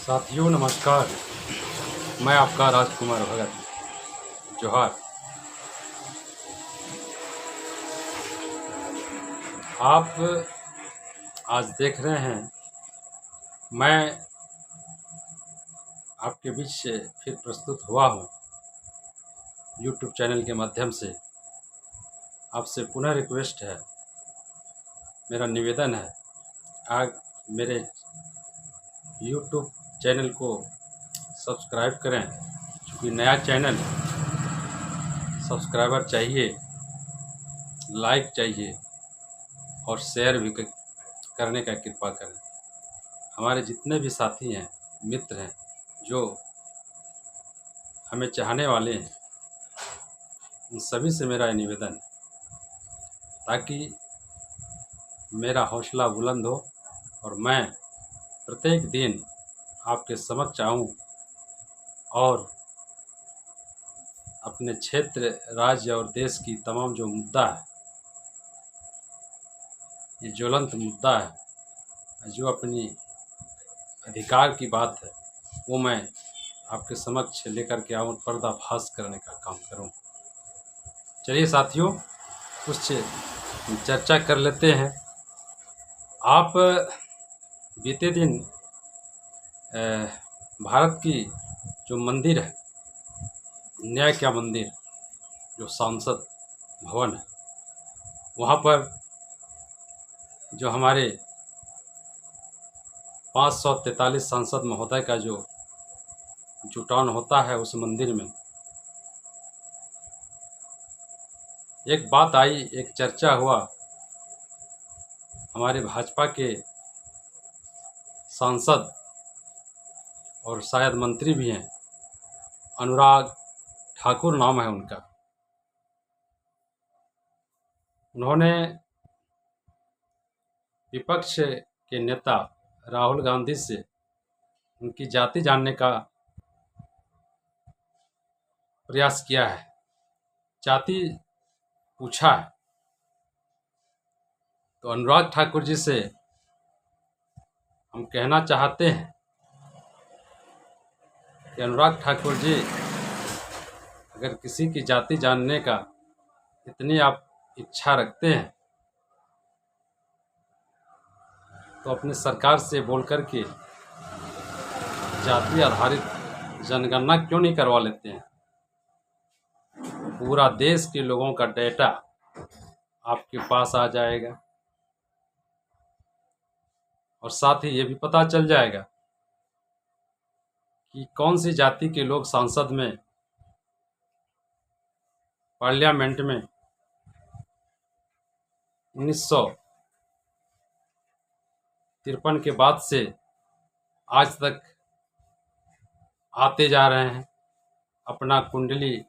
साथियों नमस्कार। मैं आपका राजकुमार भगत जोहार। आप आज देख रहे हैं मैं आपके बीच से फिर प्रस्तुत हुआ हूँ YouTube चैनल के माध्यम से। आपसे पुनः रिक्वेस्ट है, मेरा निवेदन है, आप मेरे YouTube चैनल को सब्सक्राइब करें। क्योंकि नया चैनल, सब्सक्राइबर चाहिए, लाइक चाहिए और शेयर भी करने का कृपा करें। हमारे जितने भी साथी हैं, मित्र हैं, जो हमें चाहने वाले हैं, उन सभी से मेरा निवेदन है ताकि मेरा हौसला बुलंद हो और मैं प्रत्येक दिन आपके समक्ष आऊँ और अपने क्षेत्र, राज्य और देश की तमाम जो मुद्दा है, ये ज्वलंत मुद्दा है, जो अपनी अधिकार की बात है, वो मैं आपके समक्ष लेकर के आऊँ, पर्दाफाश करने का काम करूँ। चलिए साथियों, कुछ चर्चा कर लेते हैं। आप बीते दिन भारत की जो मंदिर है, न्याय का मंदिर, जो सांसद भवन है, वहाँ पर जो हमारे 543 सांसद महोदय का जो जुटान होता है, उस मंदिर में एक बात आई, एक चर्चा हुआ। हमारे भाजपा के सांसद और शायद मंत्री भी हैं, अनुराग ठाकुर नाम है उनका। उन्होंने विपक्ष के नेता राहुल गांधी से उनकी जाति जानने का प्रयास किया है, जाति पूछा है। तो अनुराग ठाकुर जी से हम कहना चाहते हैं कि अनुराग ठाकुर जी, अगर किसी की जाति जानने का इतनी आप इच्छा रखते हैं तो अपनी सरकार से बोल कर के जाति आधारित जनगणना क्यों नहीं करवा लेते हैं। पूरा देश के लोगों का डेटा आपके पास आ जाएगा और साथ ही ये भी पता चल जाएगा कि कौन सी जाति के लोग संसद में, पार्लियामेंट में 1953 के बाद से आज तक आते जा रहे हैं, अपना कुंडली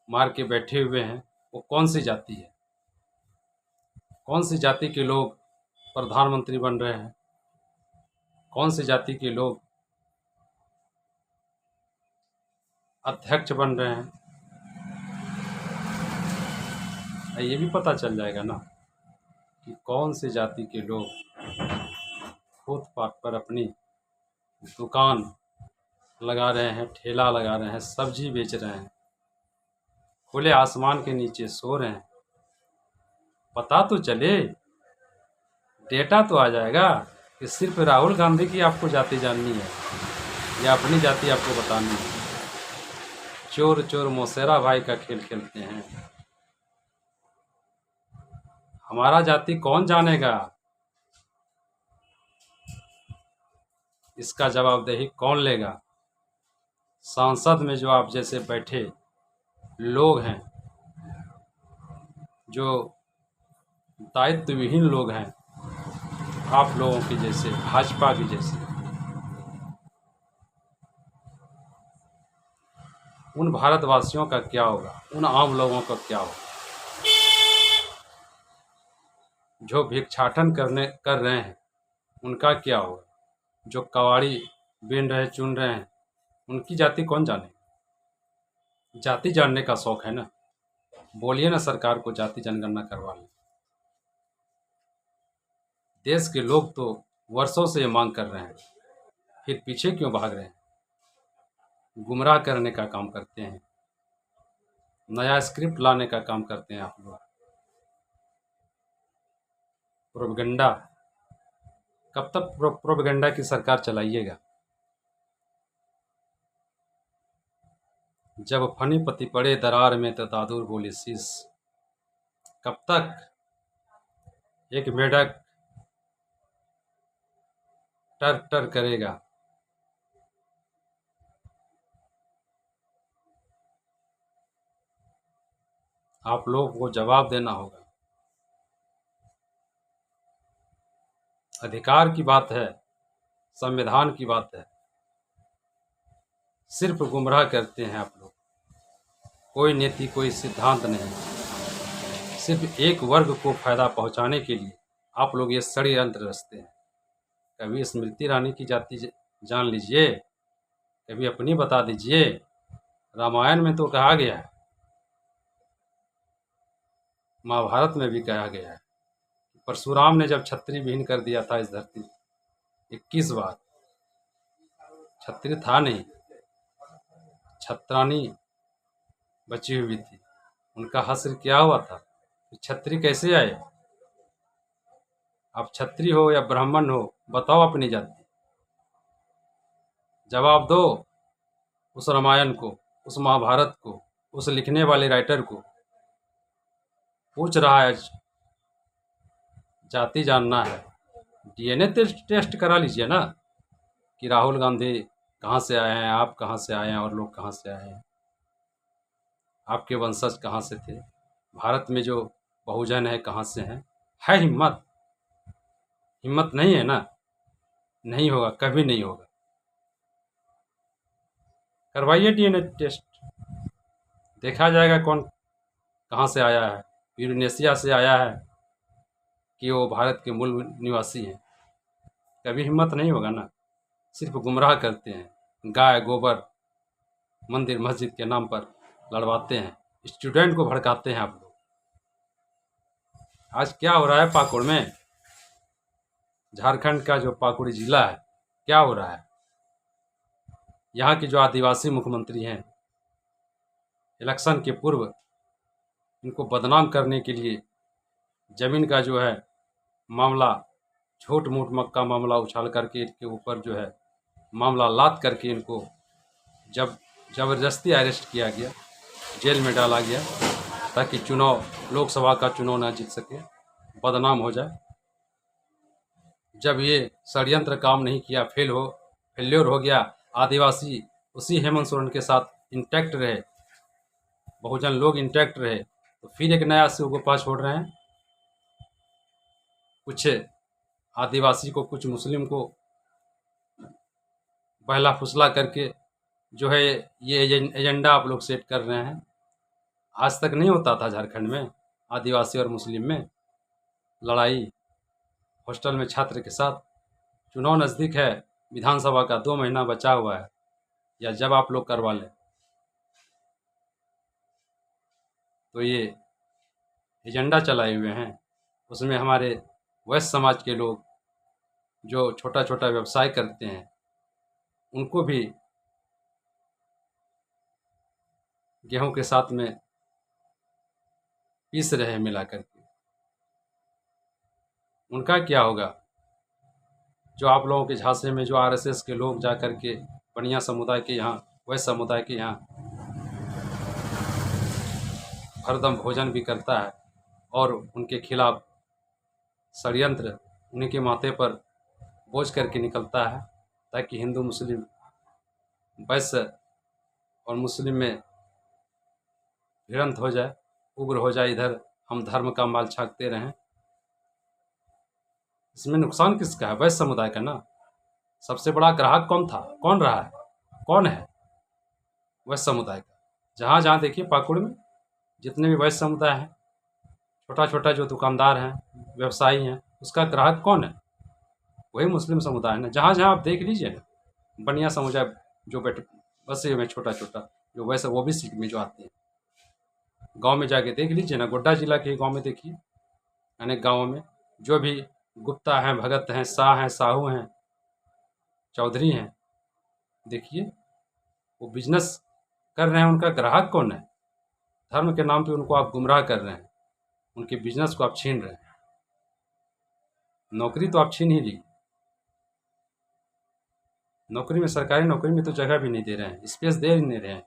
मार के बैठे हुए हैं। वो कौन सी जाति है, कौन सी जाति के लोग प्रधानमंत्री बन रहे हैं, कौन सी जाति के लोग अध्यक्ष बन रहे हैं। ये भी पता चल जाएगा ना कि कौन सी जाति के लोग फुटपाथ पर अपनी दुकान लगा रहे हैं, ठेला लगा रहे हैं, सब्जी बेच रहे हैं, खुले आसमान के नीचे सो रहे हैं। पता तो चले, डेटा तो आ जाएगा कि सिर्फ राहुल गांधी की आपको जाति जाननी है या अपनी जाति आपको बतानी है। चोर चोर मौसेरा भाई का खेल खेलते हैं। हमारा जाति कौन जानेगा, इसका जवाबदेही कौन लेगा। संसद में जो आप जैसे बैठे लोग हैं, जो दायित्व विहीन लोग हैं, आप लोगों की जैसे, भाजपा की जैसे, उन भारतवासियों का क्या होगा, उन आम लोगों का क्या होगा जो भिक्षाटन कर रहे हैं, उनका क्या होगा। जो कवाड़ी बीन रहे, चुन रहे हैं, उनकी जाति कौन जाने। जाति जानने का शौक है ना, बोलिए ना सरकार को जाति जनगणना करवा लें। देश के लोग तो वर्षों से ये मांग कर रहे हैं। फिर पीछे क्यों भाग रहे हैं? गुमराह करने का काम करते हैं, नया स्क्रिप्ट लाने का काम करते हैं आप लोग। प्रोपेगेंडा, कब तक प्रोपेगेंडा की सरकार चलाइएगा? जब फनी पति पड़े दरार में तो दादुर बोले शीश। कब तक एक मेढक टर टर करेगा? आप लोगों को जवाब देना होगा। अधिकार की बात है, संविधान की बात है, सिर्फ गुमराह करते हैं आप लोग। कोई नीति, कोई सिद्धांत नहीं, सिर्फ एक वर्ग को फायदा पहुंचाने के लिए आप लोग ये षड्यंत्र रचते हैं। कभी स्मृति ईरानी की जाति जान लीजिए, कभी अपनी बता दीजिए। रामायण में तो कहा गया है, महाभारत में भी कहा गया है, परशुराम ने जब छत्री विहीन कर दिया था इस धरती 21 बार, छत्री था नहीं, छत्रानी बची हुई थी, उनका हश्र क्या हुआ था? छत्री कैसे आए? आप छत्री हो या ब्राह्मण हो, बताओ अपनी जाति, जवाब दो। उस रामायण को, उस महाभारत को, उस लिखने वाले राइटर को पूछ रहा है, जाति जानना है, डीएनए टेस्ट करा लीजिए ना, कि राहुल गांधी कहाँ से आए हैं, आप कहाँ से आए हैं, और लोग कहाँ से आए हैं, आपके वंशज कहाँ से थे, भारत में जो बहुजन है कहाँ से हैं। है हिम्मत? हिम्मत नहीं है ना, नहीं होगा, कभी नहीं होगा। करवाइए डीएनए टेस्ट, देखा जाएगा कौन कहाँ से आया है, यूरेनेशिया से आया है कि वो भारत के मूल निवासी हैं। कभी हिम्मत नहीं होगा ना, सिर्फ गुमराह करते हैं, गाय गोबर मंदिर मस्जिद के नाम पर लड़वाते हैं, स्टूडेंट को भड़काते हैं आप लोग। आज क्या हो रहा है पाकुड़ में, झारखंड का जो पाकुड़ जिला है, क्या हो रहा है? यहाँ के जो आदिवासी मुख्यमंत्री हैं, इलेक्शन के पूर्व इनको बदनाम करने के लिए जमीन का जो है मामला, झूठ मूठ मक्का मामला उछाल करके इनके ऊपर जो है मामला लाद करके इनको जब ज़बरदस्ती अरेस्ट किया गया, जेल में डाला गया, ताकि चुनाव, लोकसभा का चुनाव ना जीत सके, बदनाम हो जाए। जब ये षड्यंत्र काम नहीं किया, फेल्योर हो गया, आदिवासी उसी हेमंत सोरेन के साथ इंटैक्ट रहे, बहुजन लोग इंटैक्ट रहे, तो फिर एक नया शिव गोपाल छोड़ रहे हैं। कुछ आदिवासी को, कुछ मुस्लिम को बहला फुसला करके जो है ये एजेंडा आप लोग सेट कर रहे हैं। आज तक नहीं होता था झारखंड में आदिवासी और मुस्लिम में लड़ाई, हॉस्टल में छात्र के साथ। चुनाव नज़दीक है, विधानसभा का 2 महीना बचा हुआ है, या जब आप लोग करवा लें, तो ये एजेंडा चलाए हुए हैं। उसमें हमारे वैश्य समाज के लोग जो छोटा छोटा व्यवसाय करते हैं, उनको भी गेहूं के साथ में पीस रहे हैं मिला करके। उनका क्या होगा? जो आप लोगों के झांसे में जो आरएसएस के लोग जा कर के बढ़िया समुदाय के यहाँ, वैश्य समुदाय के यहाँ हरदम भोजन भी करता है, और उनके खिलाफ षड्यंत्र उन्हीं के माथे पर बोझ करके निकलता है, ताकि हिंदू मुस्लिम, वैश्य और मुस्लिम में भिड़ंत हो जाए, उग्र हो जाए, इधर हम धर्म का माल छाकते रहें। इसमें नुकसान किसका है? वैश्य समुदाय का ना। सबसे बड़ा ग्राहक कौन था, कौन रहा है, कौन है? वैश्य समुदाय का। जहाँ जहाँ देखिए पाकुड़ में जितने भी वैश्य समुदाय हैं, छोटा छोटा जो दुकानदार हैं, व्यवसायी हैं, उसका ग्राहक कौन है? वही मुस्लिम समुदाय है ना। जहाँ जहाँ आप देख लीजिए ना, बनिया समुदाय जो बैठे बसे में छोटा छोटा जो वैसे ओबीसी में जो आते हैं, गांव में जाके देख लीजिए ना, गोड्डा जिला के गांव में देखिए, अनेक गांवों में जो भी गुप्ता हैं, भगत हैं, शाह हैं, साहू हैं, चौधरी हैं, देखिए वो बिजनेस कर रहे हैं, उनका ग्राहक कौन है? धर्म के नाम पे उनको आप गुमराह कर रहे हैं, उनके बिजनेस को आप छीन रहे हैं। नौकरी तो आप छीन ही ली, नौकरी में, सरकारी नौकरी में तो जगह भी नहीं दे रहे हैं, स्पेस दे ही नहीं रहे हैं।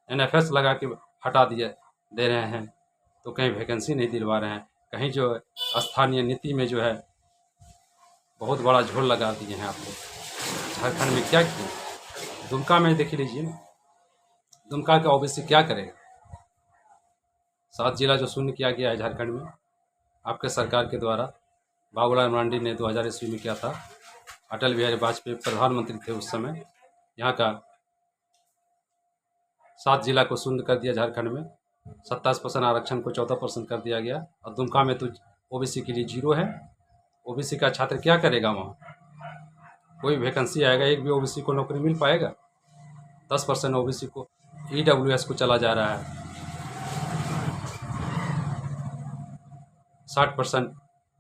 NFS लगा के हटा दे रहे हैं, तो कहीं वैकेंसी नहीं दिलवा रहे हैं, कहीं जो स्थानीय नीति में जो है बहुत बड़ा झोल लगा दिए हैं आप लोग। झारखंड में क्या किए? दुमका में देख लीजिए ना, दुमका का ओबीसी क्या करेगा? 7 जिला जो शून्य किया गया है झारखंड में आपके सरकार के द्वारा, बाबूलाल मरांडी ने 2000 ईस्वी में किया था। अटल बिहारी वाजपेयी प्रधानमंत्री थे उस समय। यहाँ का 7 जिला को शून्य कर दिया झारखंड में, 27% आरक्षण को 14% कर दिया गया। और दुमका में तो ओबीसी के लिए 0 है। ओबीसी का छात्र क्या करेगा वहाँ? कोई वैकेंसी आएगा, एक भी ओबीसी को नौकरी मिल पाएगा? 10% ओबीसी को EWS को चला जा रहा है, 60%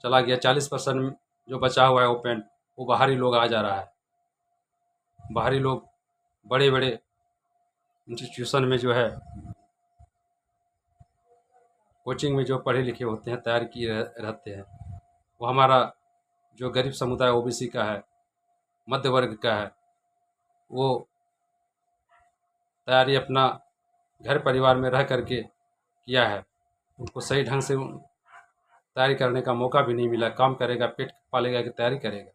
चला गया, 40% जो बचा हुआ है ओपन, वो बाहरी लोग आ जा रहा है। बाहरी लोग बड़े बड़े इंस्टीट्यूशन में जो है कोचिंग में जो पढ़े लिखे होते हैं, तैयारी किए रहते हैं, वो हमारा जो गरीब समुदाय ओबीसी का है, मध्य वर्ग का है, वो तैयारी अपना घर परिवार में रह करके किया है, उनको सही ढंग से तैयारी करने का मौका भी नहीं मिला। काम करेगा, पेट पालेगा कि तैयारी करेगा?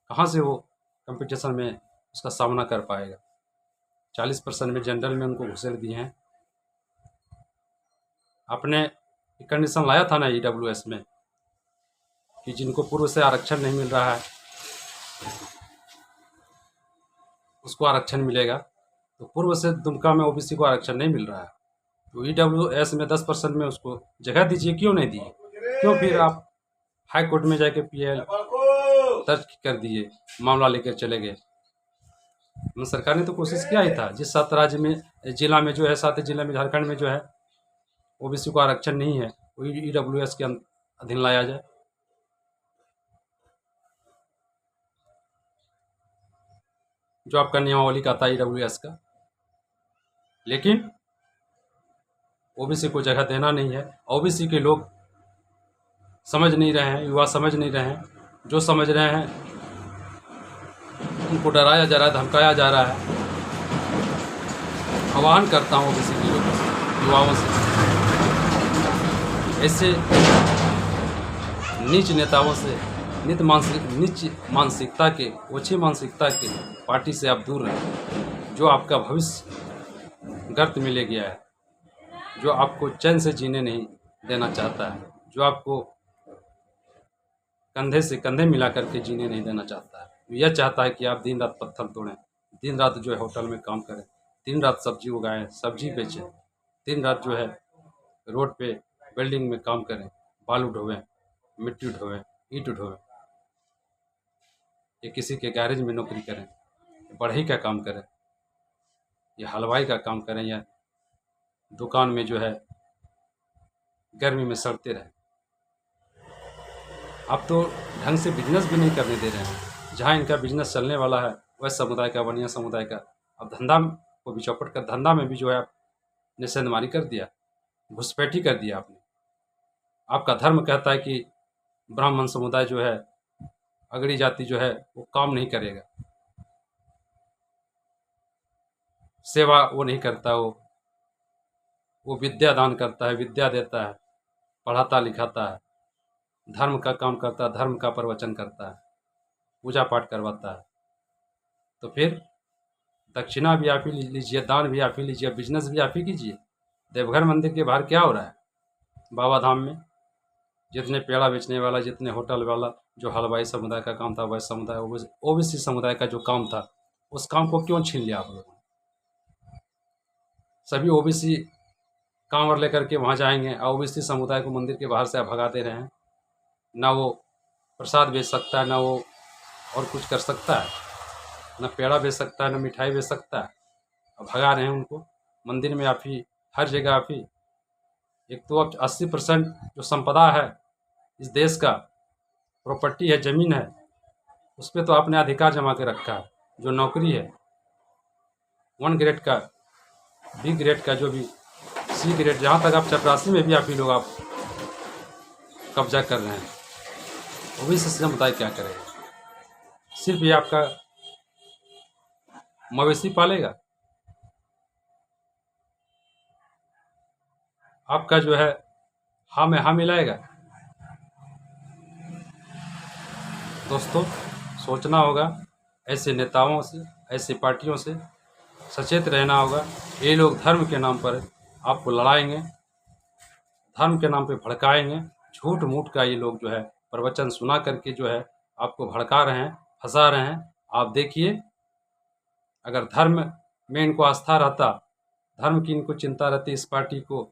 कहाँ से वो कंपटीशन में उसका सामना कर पाएगा? 40% में जनरल में उनको घुसेड़ दिए हैं। आपने एक कंडीशन लाया था ना EWS में कि जिनको पूर्व से आरक्षण नहीं मिल रहा है उसको आरक्षण मिलेगा, तो पूर्व से दुमका में ओबीसी को आरक्षण नहीं मिल रहा है, तो EWS में 10% में उसको जगह दीजिए। क्यों नहीं दिए? क्यों फिर आप हाई कोर्ट में जाके PL दर्ज कर दिए, मामला लेकर चले गए? सरकार ने तो कोशिश किया ही था, जिस 7 राज्य में जिला में जो है, 7 जिला में झारखंड में जो है ओबीसी को आरक्षण नहीं है, वो EWS के अधीन लाया जाए। जो आपका नियमावली का था EWS का, लेकिन ओबीसी को जगह देना नहीं है। ओबीसी के लोग समझ नहीं रहे हैं, युवा समझ नहीं रहे हैं। जो समझ रहे हैं उनको डराया जा रहा है, धमकाया जा रहा है। आह्वान करता हूँ ओबीसी के लोगों से, युवाओं से, ऐसे नीच नेताओं से, नीच मानसिकता के, ओछी मानसिकता के पार्टी से आप दूर रहें। जो आपका भविष्य गर्त में ले गया है, जो आपको चैन से जीने नहीं देना चाहता है, जो आपको कंधे से कंधे मिला करके जीने नहीं देना चाहता है, यह चाहता है कि आप दिन रात पत्थर तोड़ें, दिन रात जो है होटल में काम करें, दिन रात सब्जी उगाएं, सब्जी बेचें, दिन रात जो है रोड पे बिल्डिंग में काम करें, बालू ढोवें, मिट्टी ढोवें, ईंट ढोवें, या किसी के गैरेज में नौकरी करें, बढ़ई का काम करें, या हलवाई का काम करें, या दुकान में जो है गर्मी में सड़ते रहें। अब तो ढंग से बिजनेस भी नहीं करने दे रहे हैं। जहाँ इनका बिजनेस चलने वाला है, वह समुदाय का, बनिया समुदाय का, अब धंधा को भी चौपट कर, धंधा में भी जो है आपने सेंधमारी कर दिया, घुसपैठी कर दिया आपने। आपका धर्म कहता है कि ब्राह्मण समुदाय जो है, अगड़ी जाति जो है, वो काम नहीं करेगा, सेवा वो नहीं करता, वो विद्या दान करता है, विद्या देता है, पढ़ाता लिखाता है, धर्म का काम करता है, धर्म का प्रवचन करता है, पूजा पाठ करवाता है। तो फिर दक्षिणा भी आप ही लीजिए, दान भी आप ही लीजिए, बिजनेस भी आप ही कीजिए। देवघर मंदिर के बाहर क्या हो रहा है? बाबा धाम में जितने पेड़ा बेचने वाला, जितने होटल वाला, जो हलवाई समुदाय का काम था, वह समुदाय ओबीसी समुदाय का जो काम था, उस काम को क्यों छीन लिया आप लोगों ने? सभी ओबीसी कांवर लेकर के वहाँ जाएंगे, और ओबीसी समुदाय को मंदिर के बाहर से आप भगा दे रहे हैं। ना वो प्रसाद बेच सकता है, ना वो और कुछ कर सकता है, ना पेड़ा बेच सकता है, ना मिठाई बेच सकता है, अब भगा रहे हैं उनको। मंदिर में आप ही, हर जगह आप ही। एक तो अब 80% जो संपदा है इस देश का, प्रॉपर्टी है, ज़मीन है, उस पर तो आपने अधिकार जमा के रखा है। जो नौकरी है 1 ग्रेड का, B ग्रेड का, जो भी C ग्रेड, जहाँ तक आप चपरासी में भी आप ही लोग आप कब्जा कर रहे हैं, ओबीसी समुदाय क्या करेगा? सिर्फ ये आपका मवेशी पालेगा, आपका जो है हाँ में हाँ मिलाएगा। दोस्तों, सोचना होगा, ऐसे नेताओं से, ऐसे पार्टियों से सचेत रहना होगा। ये लोग धर्म के नाम पर आपको लड़ाएंगे, धर्म के नाम पे भड़काएंगे। झूठ मूठ का ये लोग जो है प्रवचन सुना करके जो है आपको भड़का रहे हैं, फंसा रहे हैं। आप देखिए, अगर धर्म में इनको आस्था रहता, धर्म की इनको चिंता रहती, इस पार्टी को,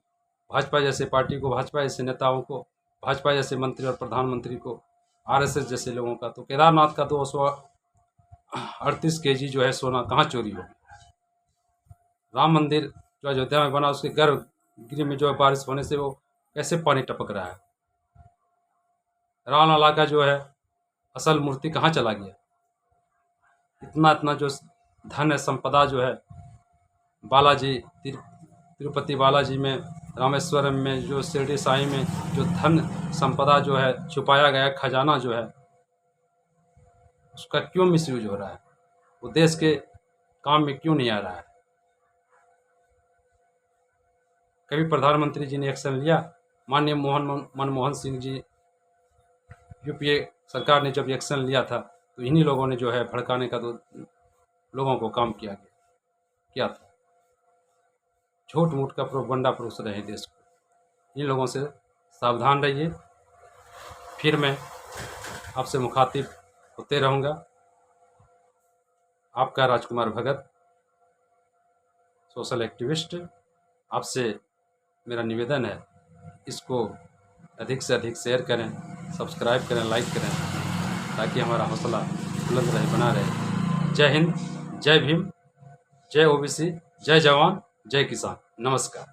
भाजपा जैसे पार्टी को, भाजपा जैसे नेताओं को, भाजपा जैसे मंत्री और प्रधानमंत्री को, आरएसएस जैसे लोगों का, तो केदारनाथ का 238 kg जो है सोना कहाँ चोरी हो? राम मंदिर जो अयोध्या में बना, उसके गर्भगृह में जो है बारिश होने से वो कैसे पानी टपक रहा है? रामलला का जो है असल मूर्ति कहाँ चला गया? इतना जो धन है, संपदा जो है बालाजी, तिरुपति बालाजी में, रामेश्वरम में, जो शिरडी साईं में जो धन संपदा जो है छुपाया गया, खजाना जो है, उसका क्यों मिसयूज हो रहा है? वो देश के काम में क्यों नहीं आ रहा है? कभी प्रधानमंत्री जी ने एक्शन लिया? माननीय मनमोहन सिंह जी, यूपीए सरकार ने जब एक्शन लिया था, तो इन्हीं लोगों ने जो है भड़काने का तो लोगों को काम किया था। झूठ मूठ का प्रोपगंडा परोस रहे हैं देश को। इन लोगों से सावधान रहिए। फिर मैं आपसे मुखातिब होते रहूँगा। आपका राजकुमार भगत, सोशल एक्टिविस्ट। आपसे मेरा निवेदन है, इसको अधिक से अधिक शेयर करें, सब्सक्राइब करें, लाइक करें, ताकि हमारा हौसला बुलंद रहे, बना रहे। जय हिंद, जय भीम, जय ओबीसी, जय जवान, जय किसान। नमस्कार।